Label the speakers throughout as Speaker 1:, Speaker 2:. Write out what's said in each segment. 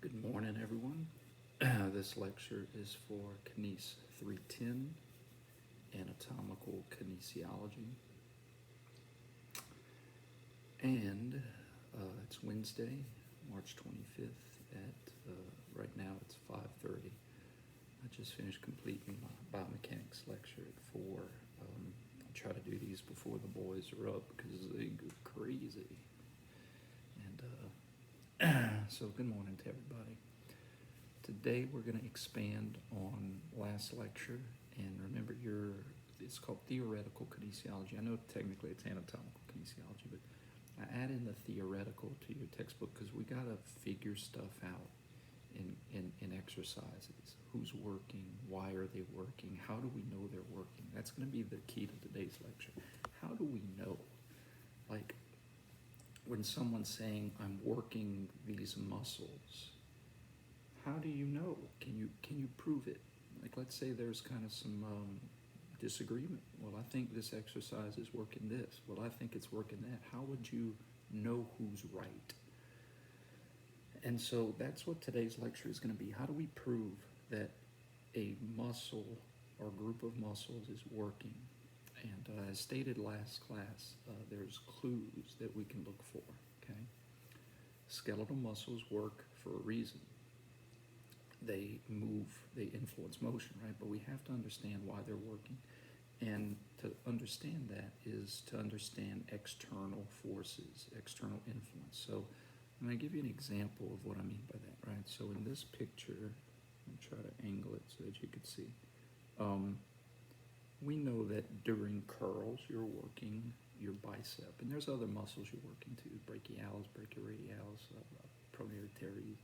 Speaker 1: Good morning, everyone. This lecture is for Kines 310, Anatomical Kinesiology. And it's Wednesday, March 25th right now it's 5:30. I just finished completing my biomechanics lecture at 4. I try to do these before the boys are up because they go crazy. And so good morning to everybody. Today we're going to expand on last lecture, and remember it's called theoretical kinesiology. I know technically it's anatomical kinesiology, but I add in the theoretical to your textbook because we got to figure stuff out in exercises. Who's working? Why are they working? How do we know they're working? That's going to be the key to today's lecture. How do we know? Like, when someone's saying, I'm working these muscles, how do you know? Can you prove it? Like, let's say there's kind of some disagreement. Well, I think this exercise is working this. Well, I think it's working that. How would you know who's right? And so that's what today's lecture is going to be. How do we prove that a muscle or group of muscles is working? And as stated last class, there's clues that we can look for, okay? Skeletal muscles work for a reason. They move, they influence motion, right? But we have to understand why they're working. And to understand that is to understand external forces, external influence. So I'm going to give you an example of what I mean by that, right? So in this picture, I'll try to angle it so that you can see. We know that during curls, you're working your bicep, and there's other muscles you're working too, brachialis, brachioradialis, pronator teres,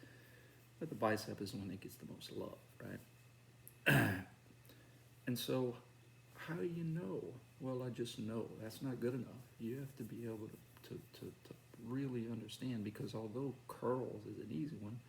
Speaker 1: but the bicep is the one that gets the most love, right? And so, how do you know? Well, I just know. That's not good enough. You have to be able to really understand, because although curls is an easy one,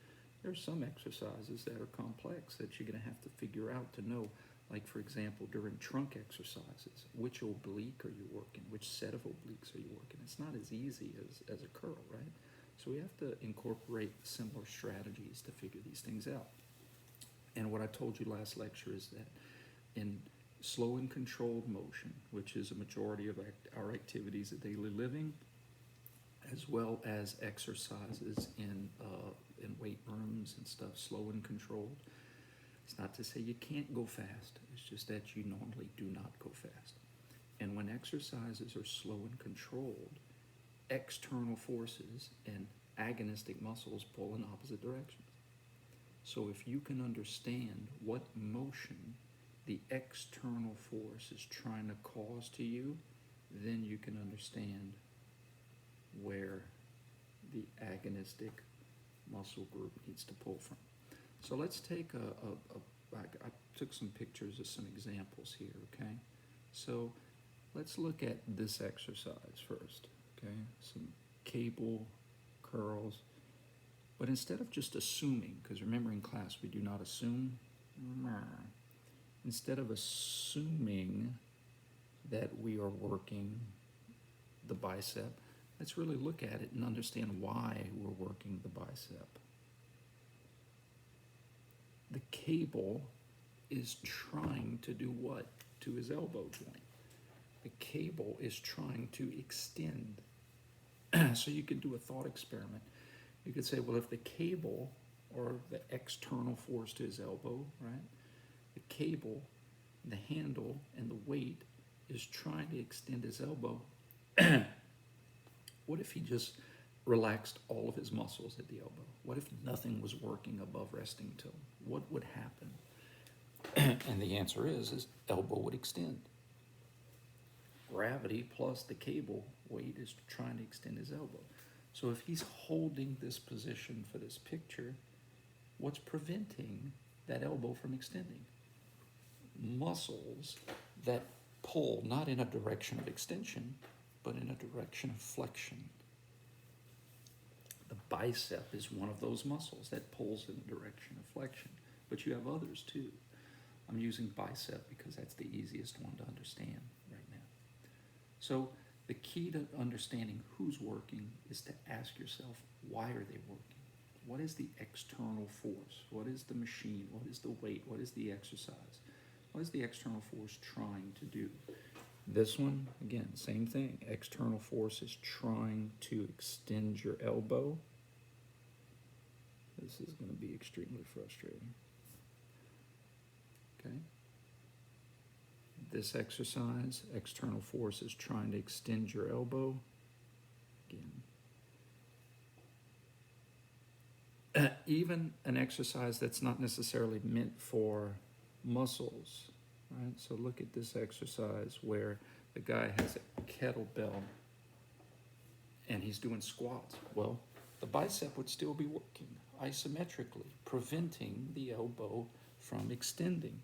Speaker 1: there's some exercises that are complex that you're going to have to figure out to know. Like, for example, during trunk exercises, which oblique are you working? Which set of obliques are you working? It's not as easy as a curl, right? So we have to incorporate similar strategies to figure these things out. And what I told you last lecture is that in slow and controlled motion, which is a majority of our activities of daily living, as well as exercises in weight rooms and stuff, slow and controlled. It's not to say you can't go fast. It's just that you normally do not go fast. And when exercises are slow and controlled, external forces and agonistic muscles pull in opposite directions. So if you can understand what motion the external force is trying to cause to you, then you can understand where the agonistic muscle group needs to pull from. So let's take I took some pictures of some examples here, okay? So let's look at this exercise first, okay? Some cable curls. But instead of just assuming, because remember in class we do not assume, instead of assuming that we are working the bicep, let's really look at it and understand why we're working the bicep. The cable is trying to do what to his elbow joint? The cable is trying to extend. So you could do a thought experiment. You could say, well, if the cable, or the external force to his elbow, right? The cable, the handle, and the weight is trying to extend his elbow. What if he just relaxed all of his muscles at the elbow? What if nothing was working above resting toe? What would happen? And the answer is elbow would extend. Gravity plus the cable weight is trying to extend his elbow. So if he's holding this position for this picture, what's preventing that elbow from extending? Muscles that pull not in a direction of extension, but in a direction of flexion. The bicep is one of those muscles that pulls in the direction of flexion, but you have others too. I'm using bicep because that's the easiest one to understand right now. So the key to understanding who's working is to ask yourself, why are they working? What is the external force? What is the machine? What is the weight? What is the exercise? What is the external force trying to do? This one, again, same thing. External force is trying to extend your elbow. This is going to be extremely frustrating. Okay? This exercise, external force is trying to extend your elbow. Again. Even an exercise that's not necessarily meant for muscles, right? So look at this exercise where the guy has a kettlebell and he's doing squats. Well, the bicep would still be working isometrically, preventing the elbow from extending.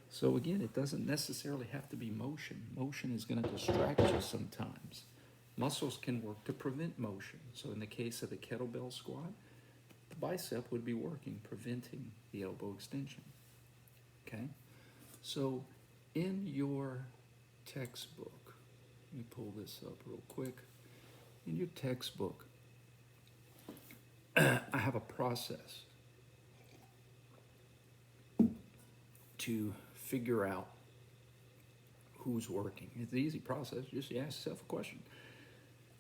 Speaker 1: So again, it doesn't necessarily have to be motion. Motion is going to distract you sometimes. Muscles can work to prevent motion. So in the case of the kettlebell squat, the bicep would be working, preventing the elbow extension. Okay? So in your textbook, let me pull this up real quick. In your textbook, I have a process to figure out who's working. It's an easy process. Just you ask yourself a question.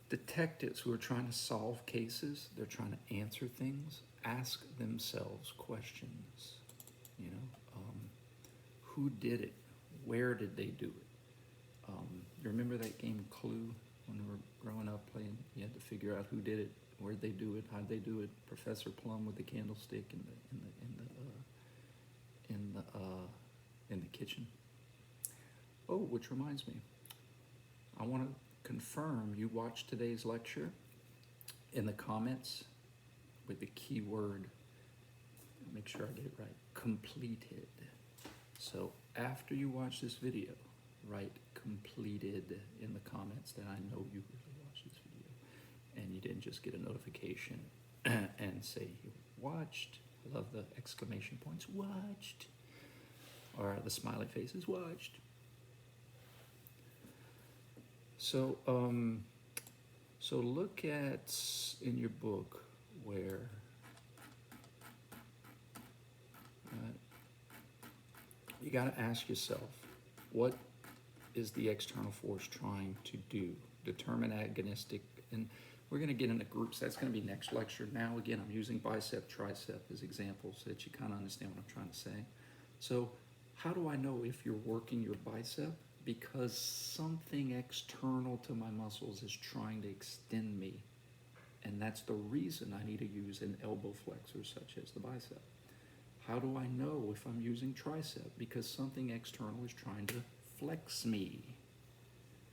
Speaker 1: Detectives who are trying to solve cases, they're trying to answer things, ask themselves questions. You know, who did it? Where did they do it? You remember that game Clue when we were growing up playing? You had to figure out who did it, where'd they do it, how'd they do it. Professor Plum with the candlestick in the kitchen. Oh, which reminds me, I want to confirm you watched today's lecture in the comments with the keyword, make sure I get it right, completed. So after you watch this video, write completed in the comments that I know you really watched this video and you didn't just get a notification and say you watched. I love the exclamation points, watched, or the smiley faces, watched. So, so look at in your book where you got to ask yourself, what is the external force trying to do? Determine agonistic, and we're going to get into groups. That's going to be next lecture. Now, again, I'm using bicep, tricep as examples so that you kind of understand what I'm trying to say. So how do I know if you're working your bicep? Because something external to my muscles is trying to extend me. And that's the reason I need to use an elbow flexor such as the bicep. How do I know if I'm using tricep? Because something external is trying to flex me.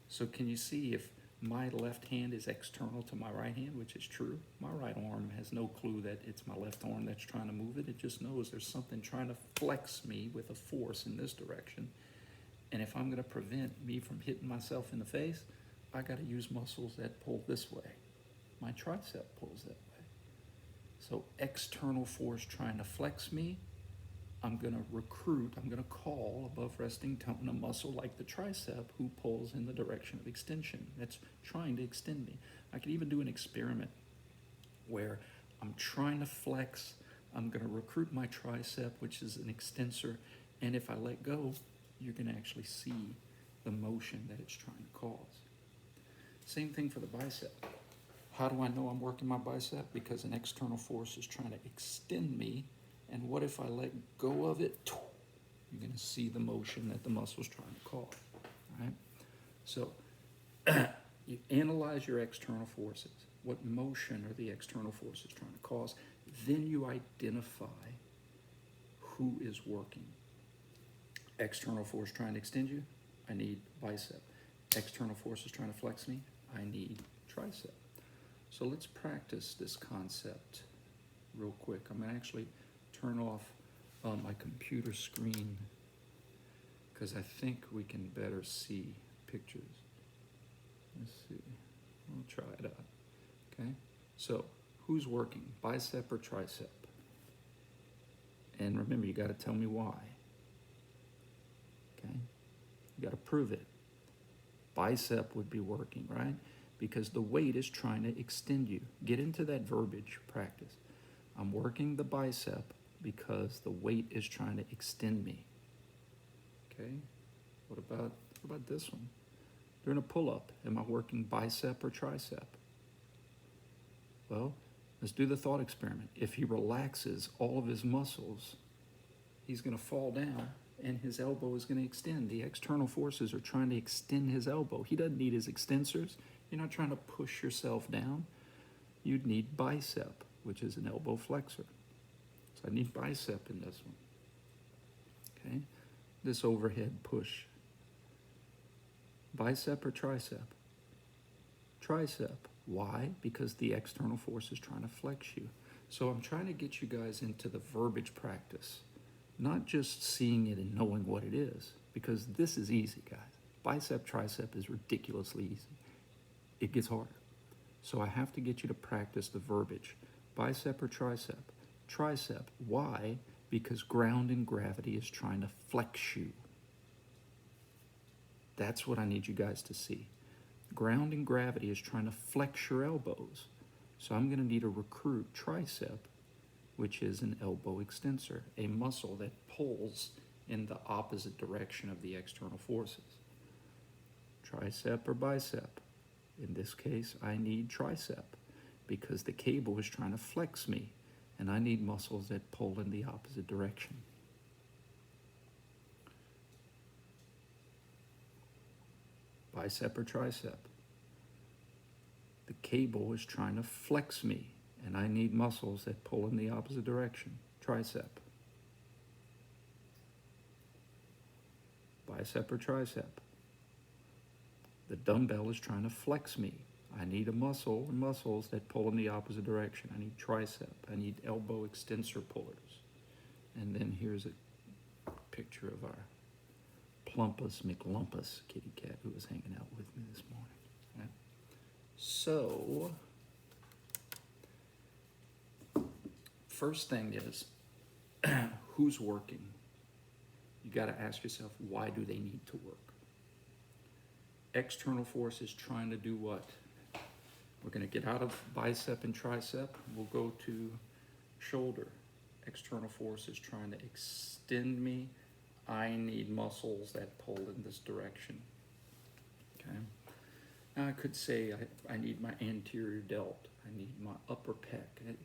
Speaker 1: So can you see if my left hand is external to my right hand, which is true? My right arm has no clue that it's my left arm that's trying to move it. It just knows there's something trying to flex me with a force in this direction. And if I'm going to prevent me from hitting myself in the face, I got to use muscles that pull this way. My tricep pulls that way. So external force trying to flex me, I'm going to recruit, I'm going to call above resting tone a muscle like the tricep who pulls in the direction of extension. That's trying to extend me. I could even do an experiment where I'm trying to flex, I'm going to recruit my tricep, which is an extensor, and if I let go, you're going to actually see the motion that it's trying to cause. Same thing for the bicep. How do I know I'm working my bicep? Because an external force is trying to extend me, and what if I let go of it? You're going to see the motion that the muscle's trying to cause. All right? So you analyze your external forces. What motion are the external forces trying to cause? Then you identify who is working. External force trying to extend you, I need bicep. External force is trying to flex me, I need tricep. So let's practice this concept real quick. I'm going to actually turn off my computer screen because I think we can better see pictures. Let's see. We'll try it out. Okay? So who's working, bicep or tricep? And remember, you got to tell me why. Okay? You got to prove it. Bicep would be working, right? Because the weight is trying to extend you. Get into that verbiage practice. I'm working the bicep because the weight is trying to extend me. Okay? What about this one? Doing a pull-up, am I working bicep or tricep? Well, let's do the thought experiment. If he relaxes all of his muscles, he's going to fall down and his elbow is going to extend. The external forces are trying to extend his elbow. He doesn't need his extensors. You're not trying to push yourself down. You'd need bicep, which is an elbow flexor. So I need bicep in this one. Okay? This overhead push. Bicep or tricep? Tricep. Why? Because the external force is trying to flex you. So I'm trying to get you guys into the verbiage practice, not just seeing it and knowing what it is, because this is easy, guys. Bicep, tricep is ridiculously easy. It gets harder. So I have to get you to practice the verbiage. Bicep or tricep? Tricep. Why? Because ground and gravity is trying to flex you. That's what I need you guys to see. Ground and gravity is trying to flex your elbows. So I'm going to need to recruit tricep, which is an elbow extensor, a muscle that pulls in the opposite direction of the external forces. Tricep or bicep? In this case, I need tricep because the cable is trying to flex me, and I need muscles that pull in the opposite direction. Bicep or tricep? The cable is trying to flex me, and I need muscles that pull in the opposite direction. Tricep. Bicep or tricep? The dumbbell is trying to flex me. I need a muscle or muscles that pull in the opposite direction. I need tricep. I need elbow extensor pullers. And then here's a picture of our Plumpus McLumpus kitty cat who was hanging out with me this morning. Okay. So, first thing is, who's working? You got to ask yourself, why do they need to work? External force is trying to do what? We're going to get out of bicep and tricep. We'll go to shoulder. External force is trying to extend me. I need muscles that pull in this direction. Okay. Now I could say I need my anterior delt. I need my upper pec. And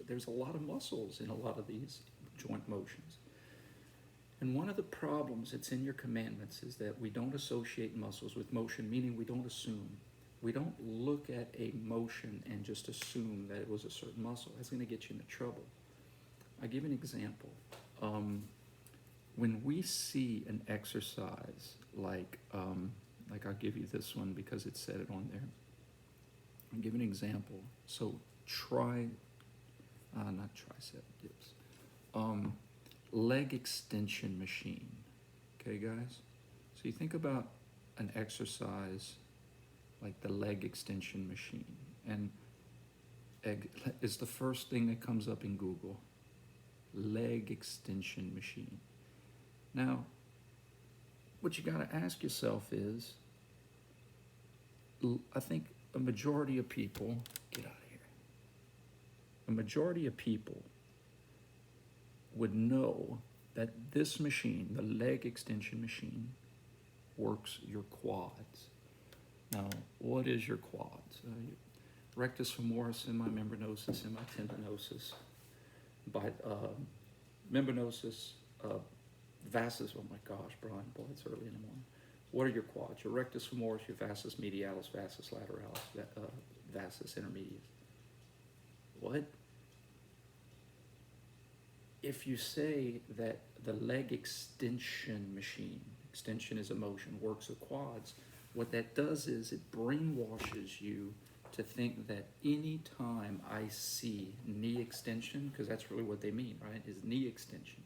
Speaker 1: there's a lot of muscles in a lot of these joint motions. And one of the problems that's in your commandments is that we don't associate muscles with motion, meaning we don't assume. We don't look at a motion and just assume that it was a certain muscle. That's going to get you into trouble. I'll give you an example. When we see an exercise like I'll give you this one because it said it on there. I'll give you an example. So not tricep dips. Leg extension machine. Okay, guys? So you think about an exercise like the leg extension machine, and is the first thing that comes up in Google. Leg extension machine. Now, what you got to ask yourself is, I think a majority of people, get out of here, a majority of people would know that this machine, the leg extension machine, works your quads. Now, what is your quads? Rectus femoris, semimembranosus, semitendinosus, membranosus, vastus. Oh my gosh, Brian, boy, it's early in the morning. What are your quads? Your rectus femoris, your vastus medialis, vastus lateralis, vastus intermedius. What? If you say that the leg extension machine, extension is a motion, works the quads, what that does is it brainwashes you to think that any time I see knee extension, because that's really what they mean, right, is knee extension.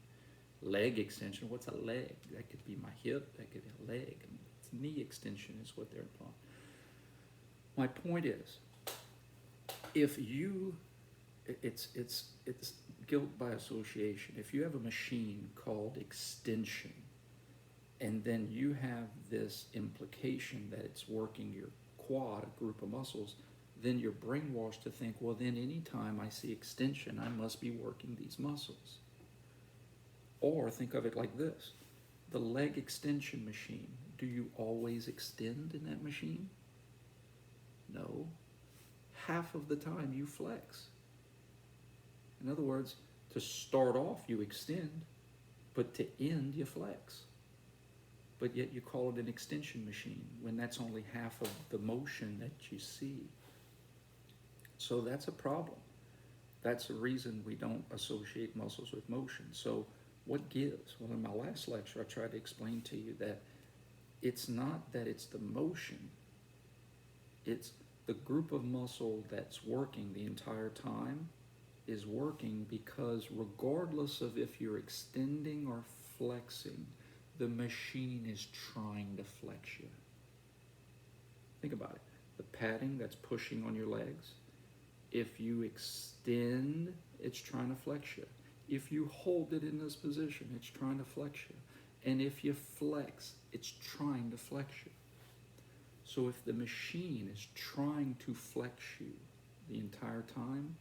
Speaker 1: Leg extension, what's a leg? That could be my hip, that could be a leg. It's knee extension is what they're implying. My point is, if you, it's guilt by association. If you have a machine called extension, and then you have this implication that it's working your quad, a group of muscles, then you're brainwashed to think, well, then anytime I see extension, I must be working these muscles. Or think of it like this. The leg extension machine, do you always extend in that machine? No. Half of the time you flex. In other words, to start off you extend, but to end you flex. But yet you call it an extension machine when that's only half of the motion that you see. So that's a problem. That's the reason we don't associate muscles with motion. So what gives? Well, in my last lecture, I tried to explain to you that it's not that it's the motion, it's the group of muscle that's working the entire time is working because regardless of if you're extending or flexing, the machine is trying to flex you. Think about it. The padding that's pushing on your legs, if you extend, it's trying to flex you. If you hold it in this position, it's trying to flex you. And if you flex, it's trying to flex you. So if the machine is trying to flex you the entire time,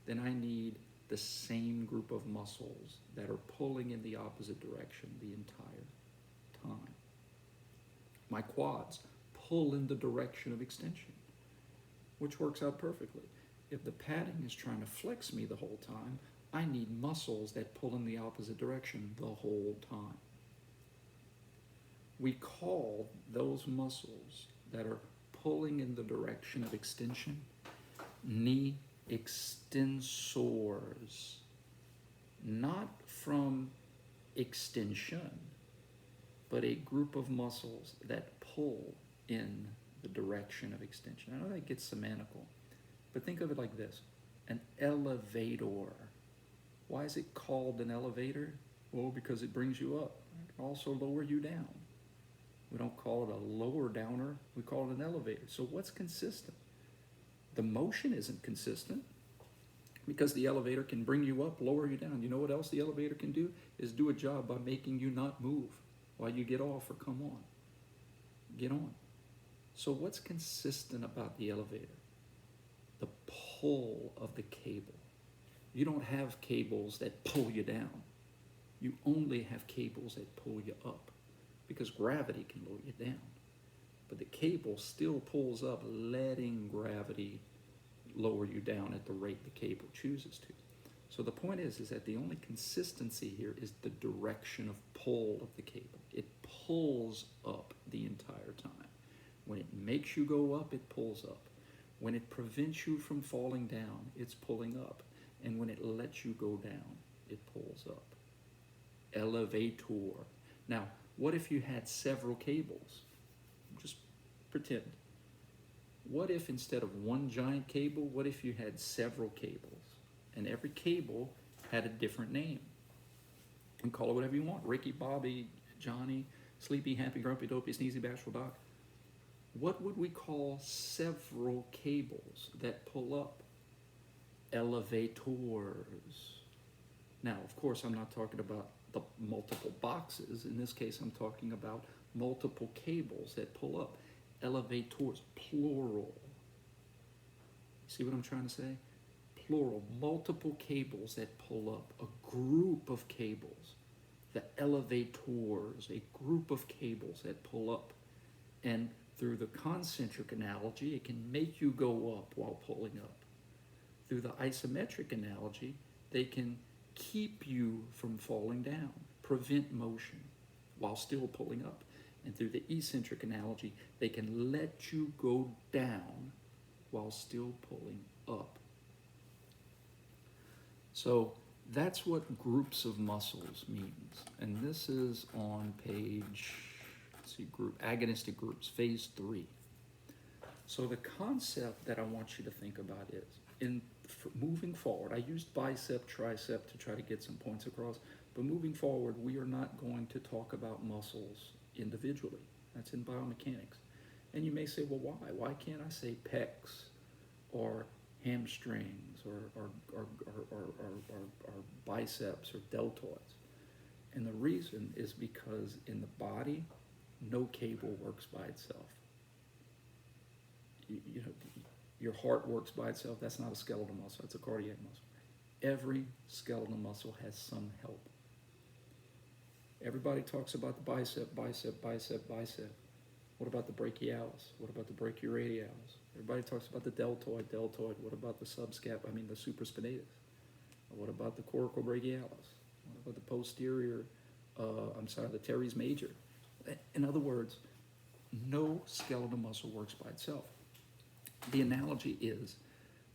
Speaker 1: then I need the same group of muscles that are pulling in the opposite direction the entire time. My quads pull in the direction of extension, which works out perfectly. If the padding is trying to flex me the whole time, I need muscles that pull in the opposite direction the whole time. We call those muscles that are pulling in the direction of extension knee extensors, not from extension, but a group of muscles that pull in the direction of extension. I know that gets semantical, but think of it like this. An elevator. Why is it called an elevator? Well, because it brings you up. It can also lower you down. We don't call it a lower downer, we call it an elevator. So what's consistent? The motion isn't consistent because the elevator can bring you up, lower you down. You know what else the elevator can do? Is do a job by making you not move while you get off or come on. Get on. So what's consistent about the elevator? The pull of the cable. You don't have cables that pull you down. You only have cables that pull you up because gravity can lower you down. But the cable still pulls up, letting gravity lower you down at the rate the cable chooses to. So the point is that the only consistency here is the direction of pull of the cable. It pulls up the entire time. When it makes you go up, it pulls up. When it prevents you from falling down, it's pulling up. And when it lets you go down, it pulls up. Elevator. Now, what if you had several cables? Just pretend. What if instead of one giant cable, what if you had several cables? And every cable had a different name. And call it whatever you want. Ricky, Bobby, Johnny, Sleepy, Happy, Grumpy, Dopey, Sneezy, Bashful, Doc. What would we call several cables that pull up? Elevators. Now, of course, I'm not talking about the multiple boxes. In this case, I'm talking about multiple cables that pull up. Elevators, plural. See what I'm trying to say? Plural, multiple cables that pull up, a group of cables. The elevators, a group of cables that pull up. And through the concentric analogy, it can make you go up while pulling up. Through the isometric analogy, they can keep you from falling down, prevent motion while still pulling up. And through the eccentric analogy, they can let you go down while still pulling up. So that's what groups of muscles means. And this is on page, let's see, group, agonistic groups, phase 3. So the concept that I want you to think about is, moving forward, I used bicep, tricep to try to get some points across, but moving forward, we are not going to talk about muscles individually. That's in biomechanics. And you may say, well, why? Why can't I say pecs or hamstrings or biceps or deltoids? And the reason is because in the body, no cable works by itself. Your heart works by itself. That's not a skeletal muscle. That's a cardiac muscle. Every skeletal muscle has some help. Everybody talks about the bicep, bicep, bicep, bicep. What about the brachialis? What about the brachioradialis? Everybody talks about the deltoid, deltoid. What about the the supraspinatus? What about the coracobrachialis? What about the posterior, the teres major? In other words, no skeletal muscle works by itself. The analogy is,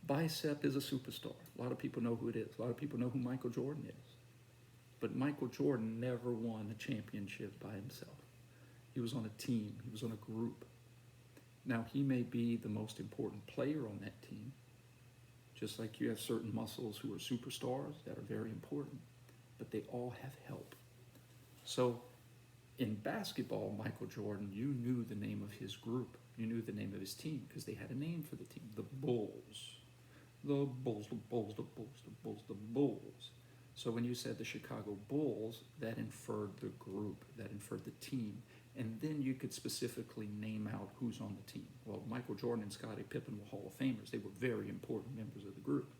Speaker 1: bicep is a superstar. A lot of people know who it is. A lot of people know who Michael Jordan is. But Michael Jordan never won a championship by himself. He was on a team. He was on a group. Now, he may be the most important player on that team, just like you have certain muscles who are superstars that are very important, but they all have help. So in basketball, Michael Jordan, you knew the name of his group. You knew the name of his team because they had a name for the team, the Bulls. The Bulls, the Bulls, the Bulls, the Bulls, the Bulls. So when you said the Chicago Bulls, that inferred the group, that inferred the team. And then you could specifically name out who's on the team. Well, Michael Jordan and Scottie Pippen were Hall of Famers. They were very important members of the group.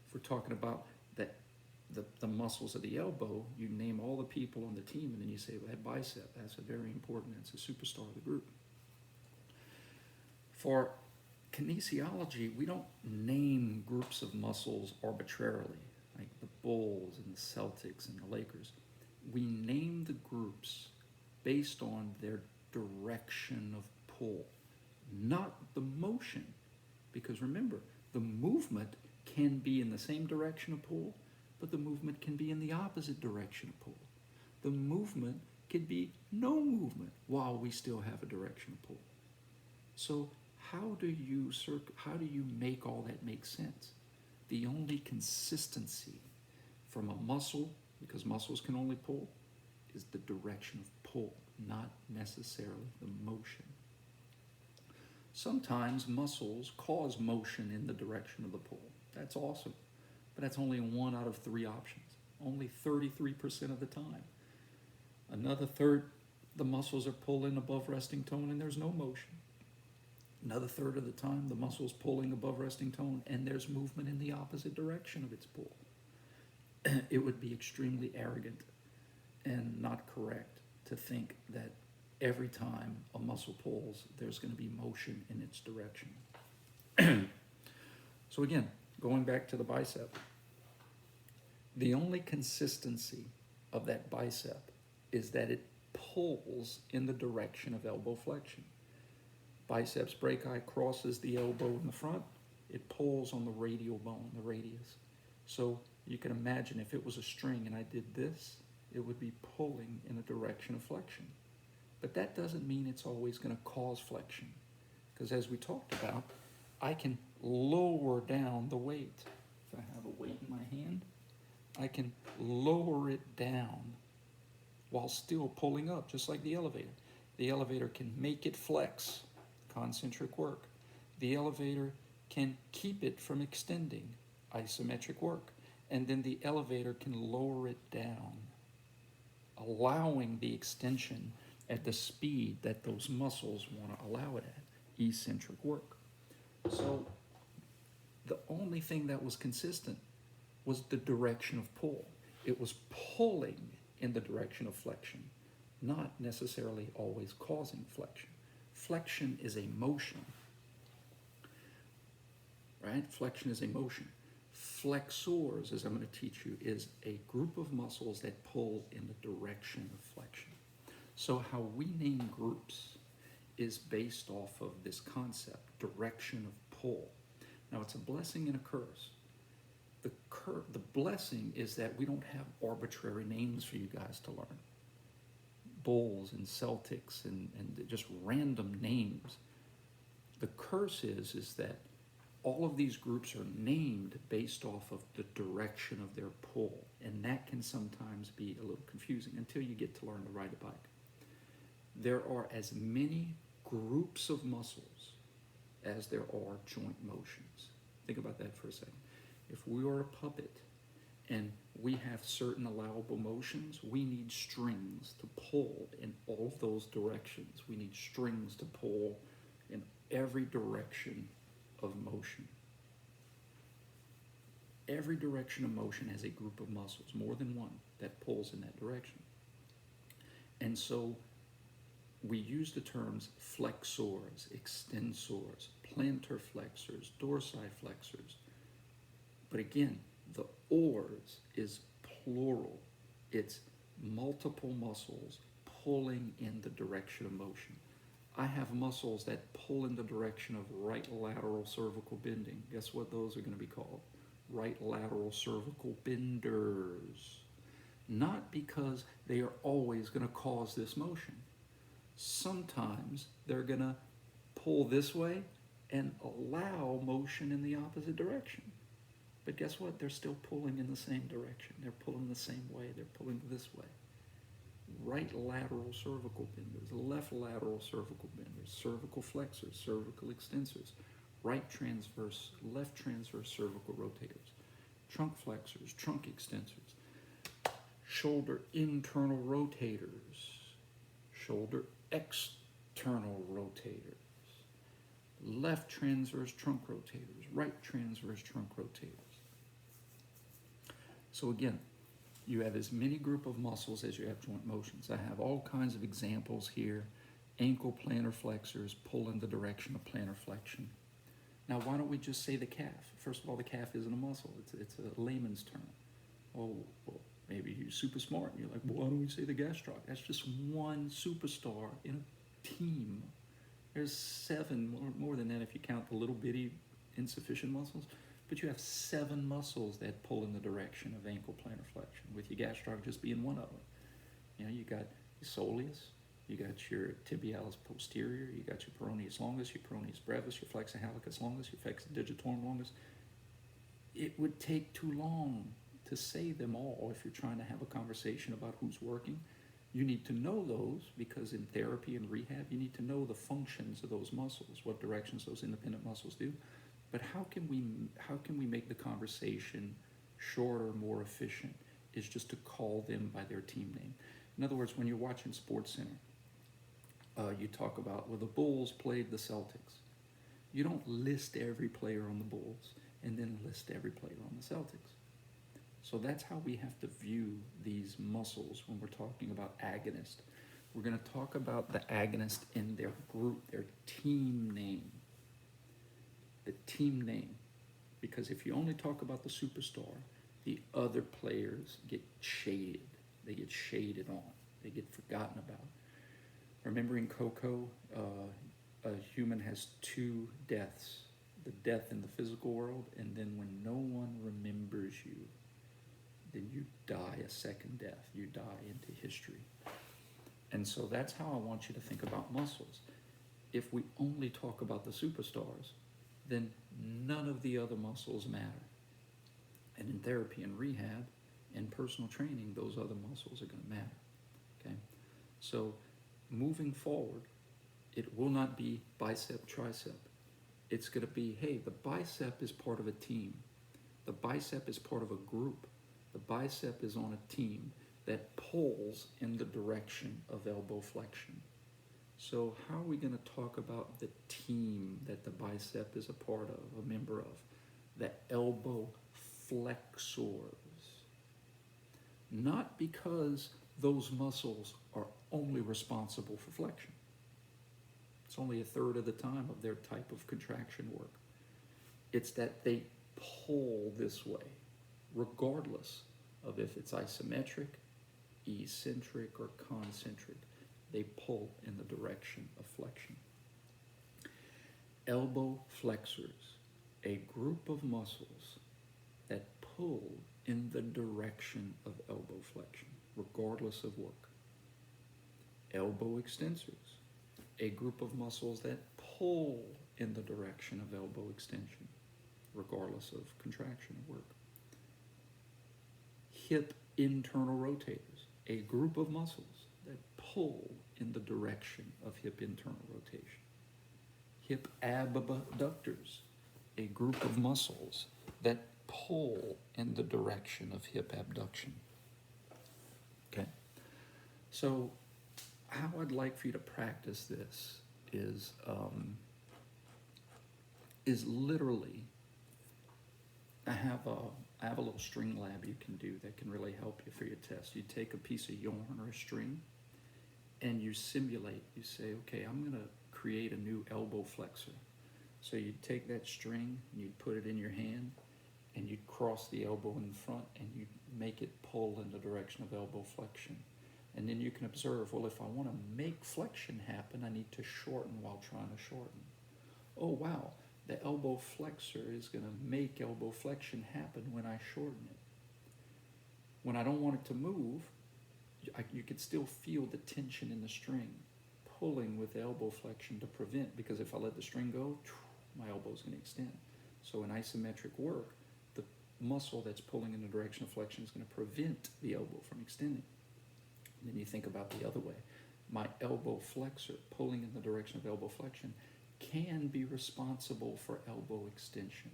Speaker 1: If we're talking about the muscles of the elbow, you name all the people on the team, and then you say, well, that bicep, that's a very important, that's a superstar of the group. For kinesiology, we don't name groups of muscles arbitrarily, like the Bulls and the Celtics and the Lakers. We name the groups based on their direction of pull, not the motion. Because remember, the movement can be in the same direction of pull, but the movement can be in the opposite direction of pull. The movement could be no movement while we still have a direction of pull. So how do you make all that make sense? The only consistency from a muscle, because muscles can only pull, is the direction of pull, not necessarily the motion. Sometimes muscles cause motion in the direction of the pull. That's awesome. But that's only 1 out of 3 options. Only 33% of the time. Another third, the muscles are pulling above resting tone and there's no motion. Another third of the time, the muscle's pulling above resting tone and there's movement in the opposite direction of its pull. It would be extremely arrogant and not correct to think that every time a muscle pulls, there's going to be motion in its direction. So again, going back to the bicep, the only consistency of that bicep is that it pulls in the direction of elbow flexion. Biceps brachii crosses the elbow in the front, it pulls on the radial bone, the radius. So you can imagine if it was a string and I did this, it would be pulling in a direction of flexion. But that doesn't mean it's always going to cause flexion. Because as we talked about, I can lower down the weight. If I have a weight in my hand, I can lower it down while still pulling up, just like the elevator. The elevator can make it flex, concentric work. The elevator can keep it from extending, isometric work. And then the elevator can lower it down, allowing the extension at the speed that those muscles want to allow it at, eccentric work. So the only thing that was consistent was the direction of pull. It was pulling in the direction of flexion, not necessarily always causing flexion. Flexion is a motion, right? Flexion is a motion. Flexors, as I'm going to teach you, is a group of muscles that pull in the direction of flexion. So how we name groups is based off of this concept, direction of pull. Now it's a blessing and a curse. The blessing is that we don't have arbitrary names for you guys to learn. Bulls and Celtics and just random names. The curse is that all of these groups are named based off of the direction of their pull, and that can sometimes be a little confusing until you get to learn to ride a bike. There are as many groups of muscles as there are joint motions. Think about that for a second. If we are a puppet and we have certain allowable motions, we need strings to pull in all of those directions. We need strings to pull in every direction of motion. Every direction of motion has a group of muscles, more than one, that pulls in that direction. And so we use the terms flexors, extensors, plantar flexors, dorsiflexors. But again, the ors is plural. It's multiple muscles pulling in the direction of motion. I have muscles that pull in the direction of right lateral cervical bending. Guess what those are going to be called? Right lateral cervical benders. Not because they are always going to cause this motion. Sometimes they're going to pull this way and allow motion in the opposite direction. But guess what? They're still pulling in the same direction. They're pulling the same way. They're pulling this way. Right lateral cervical benders, left lateral cervical benders, cervical flexors, cervical extensors, right transverse, left transverse cervical rotators, trunk flexors, trunk extensors, shoulder internal rotators, shoulder external rotators, left transverse trunk rotators, right transverse trunk rotators. So again, you have as many group of muscles as you have joint motions. I have all kinds of examples here. Ankle plantar flexors pull in the direction of plantar flexion. Now, why don't we just say the calf? First of all, the calf isn't a muscle. It's a layman's term. Oh, well, maybe you're super smart. And you're like, well, why don't we say the gastroc? That's just one superstar in a team. There's 7, more than that if you count the little bitty insufficient muscles. But you have 7 muscles that pull in the direction of ankle plantar flexion, with your gastroc just being one of them. You know, you got your soleus, you got your tibialis posterior, you got your peroneus longus, your peroneus brevis, your flexor hallucis longus, your flexor digitorum longus. It would take too long to say them all if you're trying to have a conversation about who's working. You need to know those because in therapy and rehab, you need to know the functions of those muscles, what directions those independent muscles do. But how can we make the conversation shorter, more efficient, is just to call them by their team name. In other words, when you're watching SportsCenter, you talk about, well, the Bulls played the Celtics. You don't list every player on the Bulls and then list every player on the Celtics. So that's how we have to view these muscles when we're talking about agonist. We're going to talk about the agonist in their group, their team name. The team name, because if you only talk about the superstar, the other players get shaded. They get shaded on. They get forgotten about. Remember in Coco, a human has 2 deaths. The death in the physical world, and then when no one remembers you, then you die a second death. You die into history. And so that's how I want you to think about muscles. If we only talk about the superstars, then none of the other muscles matter. And in therapy and rehab and personal training, those other muscles are going to matter. Okay? So moving forward, it will not be bicep, tricep. It's going to be, hey, the bicep is part of a team. The bicep is part of a group. The bicep is on a team that pulls in the direction of elbow flexion. So how are we going to talk about the team that the bicep is a part of, a member of? The elbow flexors. Not because those muscles are only responsible for flexion. It's only a third of the time of their type of contraction work. It's that they pull this way, regardless of if it's isometric, eccentric, or concentric. They pull in the direction of flexion. Elbow flexors, a group of muscles that pull in the direction of elbow flexion, regardless of work. Elbow extensors, a group of muscles that pull in the direction of elbow extension, regardless of contraction or work. Hip internal rotators, a group of muscles that pull in the direction of hip internal rotation. Hip abductors, a group of muscles that pull in the direction of hip abduction. Okay? So how I'd like for you to practice this is is literally, I have a little string lab you can do that can really help you for your test. You take a piece of yarn or a string and you simulate. You say, okay, I'm going to create a new elbow flexor. So you'd take that string and you'd put it in your hand and you'd cross the elbow in front and you'd make it pull in the direction of elbow flexion. And then you can observe, well, if I want to make flexion happen, I need to shorten while trying to shorten. Oh, wow, the elbow flexor is going to make elbow flexion happen when I shorten it. When I don't want it to move, you could still feel the tension in the string pulling with the elbow flexion to prevent, because if I let the string go, my elbow's going to extend. So in isometric work, the muscle that's pulling in the direction of flexion is going to prevent the elbow from extending. And then you think about the other way. My elbow flexor pulling in the direction of elbow flexion can be responsible for elbow extension.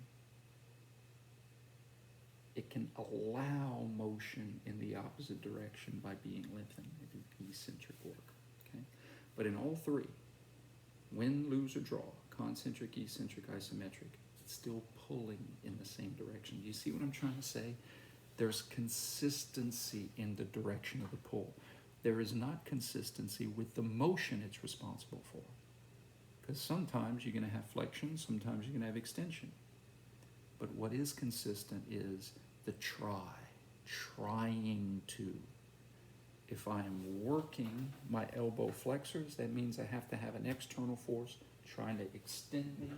Speaker 1: It can allow motion in the opposite direction by being lengthened. It is eccentric work. Okay? But in all three, win, lose, or draw, concentric, eccentric, isometric, it's still pulling in the same direction. Do you see what I'm trying to say? There's consistency in the direction of the pull. There is not consistency with the motion it's responsible for. Because sometimes you're going to have flexion, sometimes you're going to have extension. But what is consistent is the trying to. If I'm working my elbow flexors, that means I have to have an external force trying to extend me.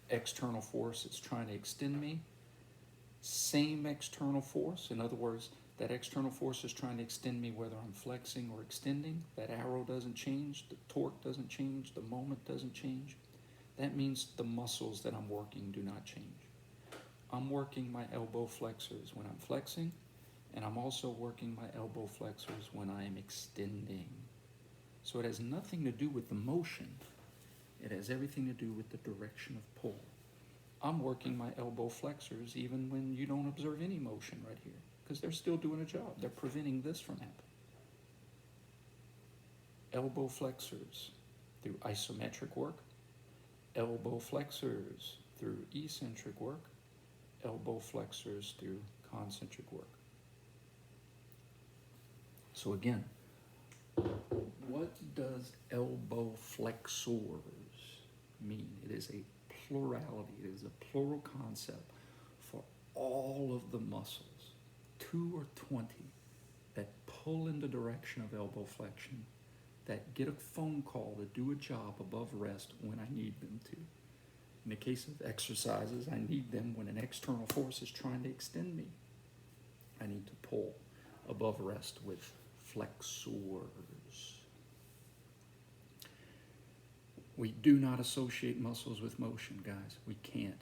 Speaker 1: External force is trying to extend me. Same external force, in other words, that external force is trying to extend me whether I'm flexing or extending. That arrow doesn't change, the torque doesn't change, the moment doesn't change. That means the muscles that I'm working do not change. I'm working my elbow flexors when I'm flexing, and I'm also working my elbow flexors when I am extending. So it has nothing to do with the motion. It has everything to do with the direction of pull. I'm working my elbow flexors even when you don't observe any motion right here, because they're still doing a job. They're preventing this from happening. Elbow flexors through isometric work, elbow flexors through eccentric work, elbow flexors through concentric work. So again, what does elbow flexors mean? It is a plurality. It is a plural concept for all of the muscles, 2 or 20, that pull in the direction of elbow flexion, that get a phone call to do a job above rest when I need them to. In the case of exercises, I need them when an external force is trying to extend me. I need to pull above rest with flexors. We do not associate muscles with motion, guys. We can't,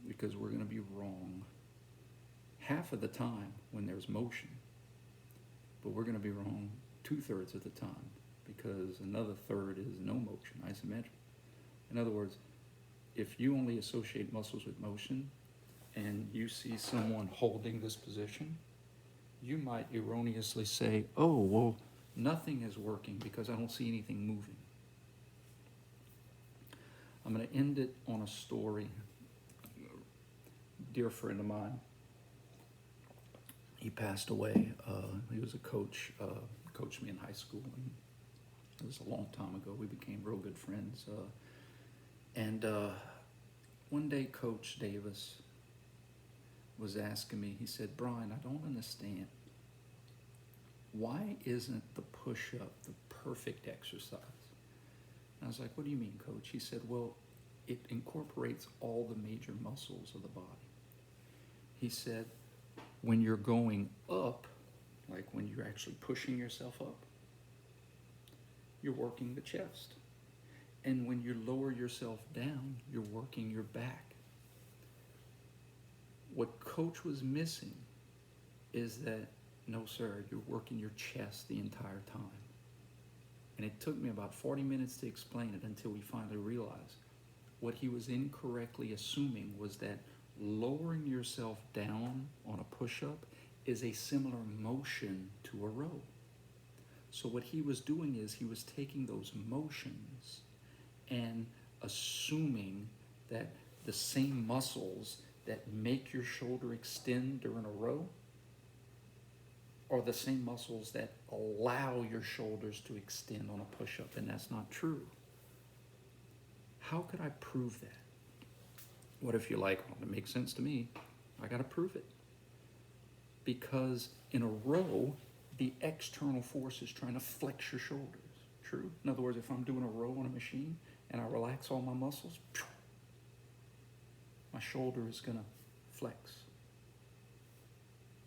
Speaker 1: because we're going to be wrong half of the time when there's motion, but we're going to be wrong 2/3 of the time, because another third is no motion, isometric. In other words, if you only associate muscles with motion and you see someone holding this position, you might erroneously say, oh, well, nothing is working because I don't see anything moving. I'm going to end it on a story. A dear friend of mine, he passed away. He was a coach, coached me in high school, and it was a long time ago. We became real good friends. And one day, Coach Davis was asking me, he said, Brian, I don't understand. Why isn't the push-up the perfect exercise? And I was like, what do you mean, Coach? He said, well, it incorporates all the major muscles of the body. He said, when you're going up, like when you're actually pushing yourself up, you're working the chest. And when you lower yourself down, you're working your back. What Coach was missing is that, no sir, you're working your chest the entire time. And it took me about 40 minutes to explain it until we finally realized what he was incorrectly assuming was that lowering yourself down on a push-up is a similar motion to a row. So what he was doing is he was taking those motions and assuming that the same muscles that make your shoulder extend during a row are the same muscles that allow your shoulders to extend on a push-up, and that's not true. How could I prove that? What if you're like, well, it makes sense to me, I gotta prove it. Because in a row, the external force is trying to flex your shoulders, true? In other words, if I'm doing a row on a machine and I relax all my muscles, my shoulder is gonna flex.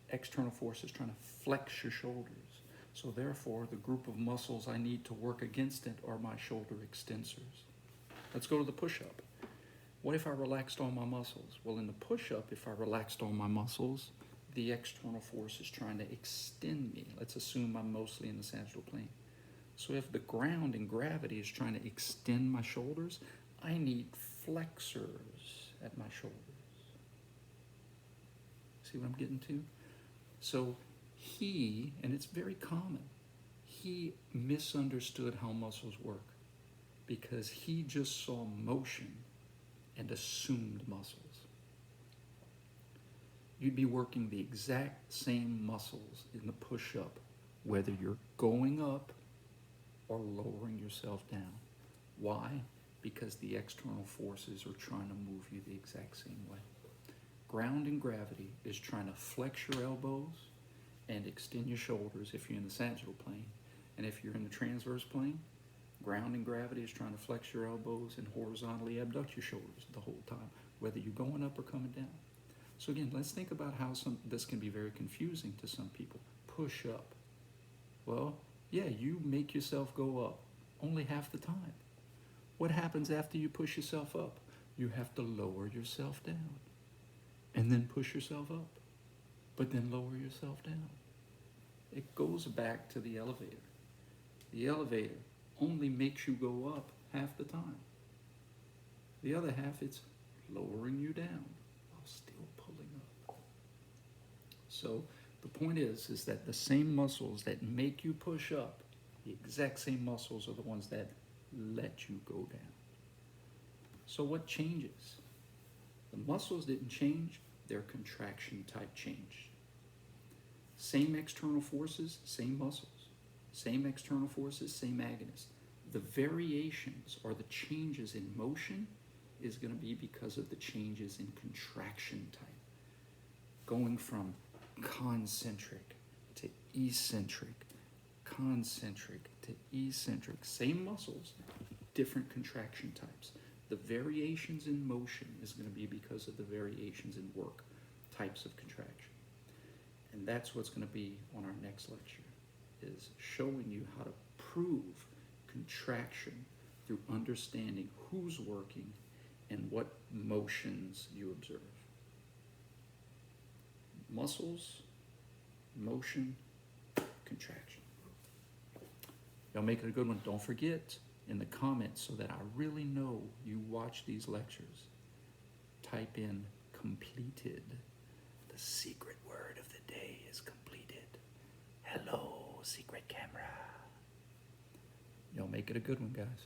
Speaker 1: External force is trying to flex your shoulders. So therefore, the group of muscles I need to work against it are my shoulder extensors. Let's go to the push-up. What if I relaxed all my muscles? Well, in the push-up, if I relaxed all my muscles, the external force is trying to extend me. Let's assume I'm mostly in the sagittal plane. So if the ground and gravity is trying to extend my shoulders, I need flexors at my shoulders. See what I'm getting to? So he, and it's very common, he misunderstood how muscles work because he just saw motion and assumed muscles. You'd be working the exact same muscles in the push-up, whether you're going up or lowering yourself down. Why? Because the external forces are trying to move you the exact same way. Ground and gravity is trying to flex your elbows and extend your shoulders if you're in the sagittal plane. And if you're in the transverse plane, ground and gravity is trying to flex your elbows and horizontally abduct your shoulders the whole time, whether you're going up or coming down. So again, let's think about how this can be very confusing to some people. Push up. Well, yeah, you make yourself go up only half the time. What happens after you push yourself up? You have to lower yourself down and then push yourself up, but then lower yourself down. It goes back to the elevator. The elevator only makes you go up half the time. The other half, it's lowering you down while still pulling up. So the point is that the same muscles that make you push up, the exact same muscles are the ones that let you go down. So what changes? The muscles didn't change, their contraction type changed. Same external forces, same muscles. Same external forces, same agonists. The variations or the changes in motion is going to be because of the changes in contraction type. Going from concentric to eccentric, concentric to eccentric. Same muscles, different contraction types. The variations in motion is going to be because of the variations in work, types of contraction. And that's what's going to be on our next lecture, is showing you how to prove contraction through understanding who's working and what motions you observe. Muscles, motion, contraction. Y'all make it a good one. Don't forget in the comments, so that I really know you watch these lectures, type in completed. The secret word of the day is completed. Hello, secret camera. Y'all make it a good one, guys.